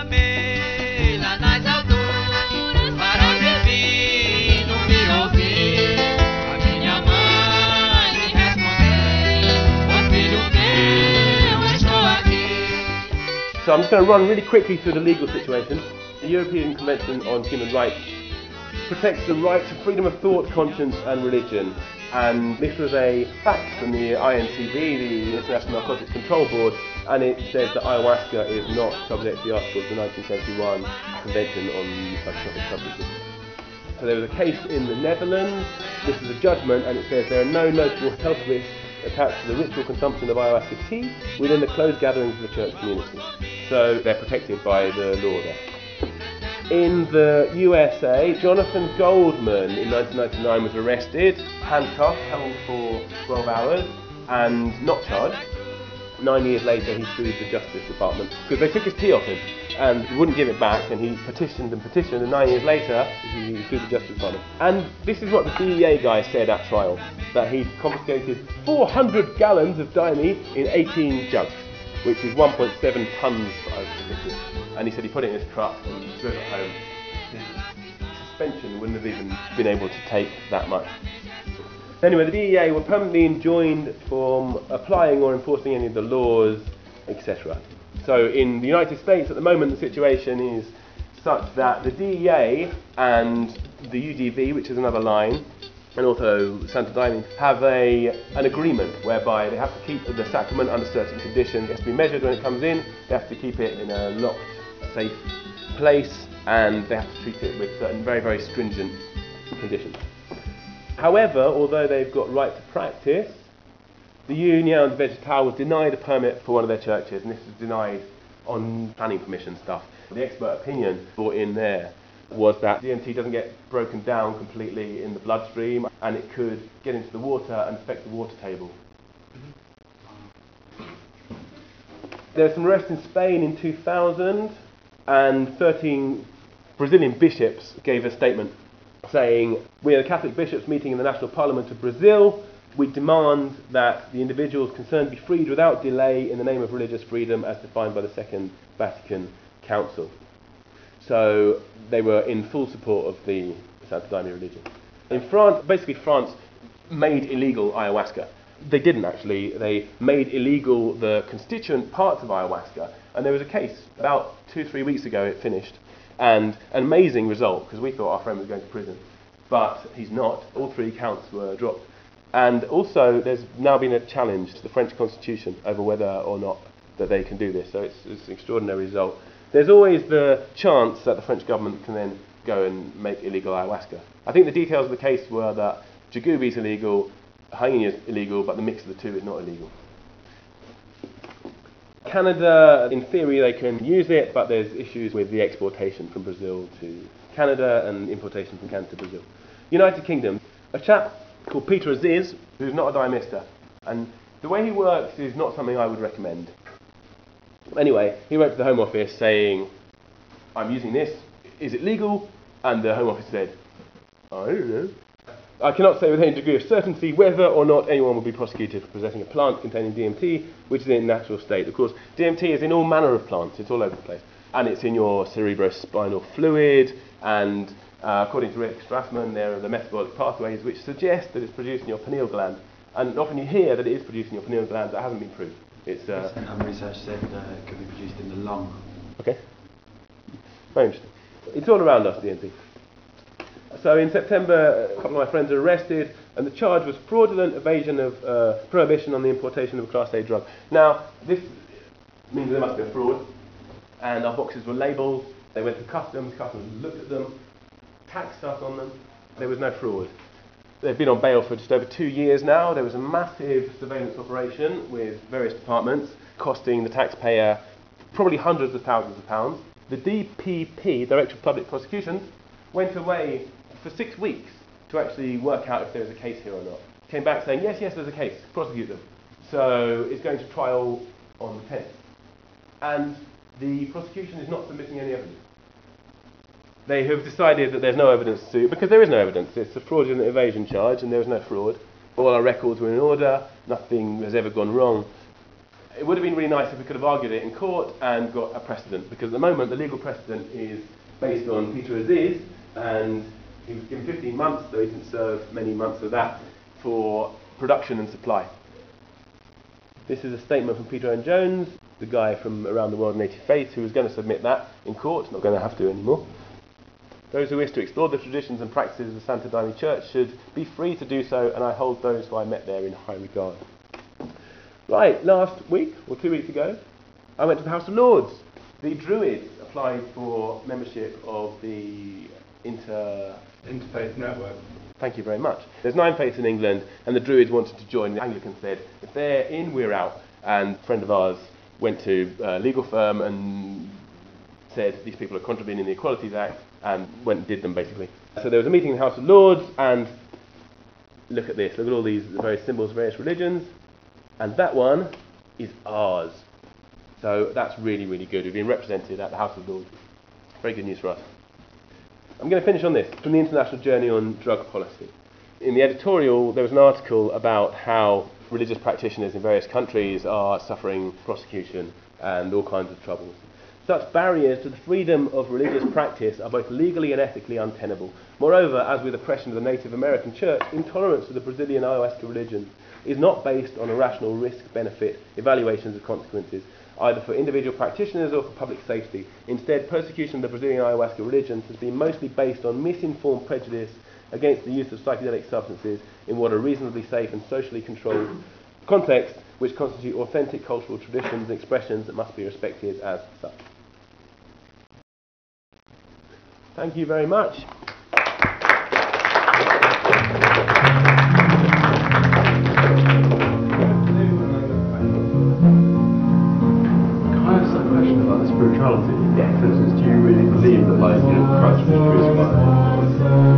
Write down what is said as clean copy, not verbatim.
chamei-la nas alturas para ouvir no me ouvir. A minha mãe me respondeu: "Ó filho meu, estou aqui." So I'm just going to run really quickly through the legal situation. The European Convention on Human Rights protects the right to freedom of thought, conscience and religion. And this was a fact from the INCB, the International Narcotics Control Board, and it says that ayahuasca is not subject to the articles of the 1971 Convention on Psychotropic Substances. So there was a case in the Netherlands. This is a judgment, and it says there are no notable health risks attached to the ritual consumption of ayahuasca tea within the closed gatherings of the church community. So they're protected by the law there. In the USA, Jonathan Goldman in 1999 was arrested, handcuffed, held for 12 hours and not charged. 9 years later he sued the Justice Department because they took his tea off him and he wouldn't give it back, and he petitioned and 9 years later he sued the Justice Department. And this is what the DEA guy said at trial, that he'd confiscated 400 gallons of Daime in 18 jugs, which is 1.7 tons of liquid. And he said he put it in his truck and drove it home. His suspension wouldn't have even been able to take that much. Anyway, the DEA were permanently enjoined from applying or enforcing any of the laws, etc. So in the United States at the moment the situation is such that the DEA and the UDV, which is another line, and also Santo Daime, have an agreement whereby they have to keep the sacrament under certain conditions. It has to be measured when it comes in, they have to keep it in a locked, safe place, and they have to treat it with certain very, very stringent conditions. However, although they've got right to practice, the Union Vegetal was denied a permit for one of their churches, and this was denied on planning permission stuff. The expert opinion brought in there was that DMT doesn't get broken down completely in the bloodstream, and it could get into the water and affect the water table. There were some arrests in Spain in 2000, and 13 Brazilian bishops gave a statement saying, "We are the Catholic bishops meeting in the National Parliament of Brazil. We demand that the individuals concerned be freed without delay in the name of religious freedom as defined by the Second Vatican Council." So they were in full support of the Santo Daime religion. In France, basically France made illegal ayahuasca. They didn't actually. They made illegal the constituent parts of ayahuasca. And there was a case about 2-3 weeks ago, it finished. And an amazing result, because we thought our friend was going to prison. But he's not. All 3 counts were dropped. And also there's now been a challenge to the French constitution over whether or not that they can do this. So it's an extraordinary result. There's always the chance that the French government can then go and make illegal ayahuasca. I think the details of the case were that Jagubi is illegal, hanging is illegal, but the mix of the two is not illegal. Canada, in theory, they can use it, but there's issues with the exportation from Brazil to Canada and importation from Canada to Brazil. United Kingdom, a chap called Peter Aziz, who's not a Daimista, and the way he works is not something I would recommend. Anyway, he wrote to the Home Office saying, "I'm using this, is it legal?" And the Home Office said, "I don't know. I cannot say with any degree of certainty whether or not anyone will be prosecuted for possessing a plant containing DMT, which is in natural state." Of course, DMT is in all manner of plants, it's all over the place. And it's in your cerebrospinal fluid, and according to Rick Strassman, there are the metabolic pathways which suggest that it's produced in your pineal gland. And often you hear that it is produced in your pineal gland, that hasn't been proved. It's Some research said it could be produced in the lung. Okay. Very interesting. It's all around us, DMT. So in September, a couple of my friends were arrested, and the charge was fraudulent evasion of prohibition on the importation of a Class A drug. Now, this means there must be a fraud, and our boxes were labelled. They went to customs looked at them, taxed us on them. There was no fraud. They've been on bail for just over 2 years now. There was a massive surveillance operation with various departments, costing the taxpayer probably hundreds of thousands of pounds. The DPP, Director of Public Prosecutions, went away for 6 weeks to actually work out if there was a case here or not. Came back saying, yes, there's a case, prosecute them. So it's going to trial on the 10th. And the prosecution is not submitting any evidence. They have decided that there's no evidence to, because there is no evidence. It's a fraudulent evasion charge and there was no fraud. All our records were in order, nothing has ever gone wrong. it would have been really nice if we could have argued it in court and got a precedent, because at the moment the legal precedent is based on Peter Aziz, and he was given 15 months, though he didn't serve many months of that, for production and supply. This is a statement from Peter Owen Jones, the guy from Around the World in 80 Faiths, who was going to submit that in court, not going to have to anymore. Those who wish to explore the traditions and practices of the Santo Daime Church should be free to do so, and I hold those who I met there in high regard. Right, last week, or 2 weeks ago, I went to the House of Lords. The Druids applied for membership of the Interfaith Network. Thank you very much. There's 9 faiths in England, and the Druids wanted to join. The Anglicans said, if they're in, we're out. And a friend of ours went to a legal firm and said, these people are contravening the Equalities Act, and went and did them, basically. So there was a meeting in the House of Lords, and look at this. Look at all these various symbols of various religions. And that one is ours. So that's really, really good. We've been represented at the House of Lords. Very good news for us. I'm going to finish on this, from the International Journey on Drug Policy. In the editorial, there was an article about how religious practitioners in various countries are suffering prosecution and all kinds of troubles. Such barriers to the freedom of religious practice are both legally and ethically untenable. Moreover, as with oppression of the Native American church, intolerance of the Brazilian Ayahuasca religion is not based on a rational risk-benefit evaluations of consequences, either for individual practitioners or for public safety. Instead, persecution of the Brazilian Ayahuasca religions has been mostly based on misinformed prejudice against the use of psychedelic substances in what are reasonably safe and socially controlled contexts, which constitute authentic cultural traditions and expressions that must be respected as such. Thank you very much. Spirituality. Yeah. For instance, do you really believe that, like, Christ was crucified?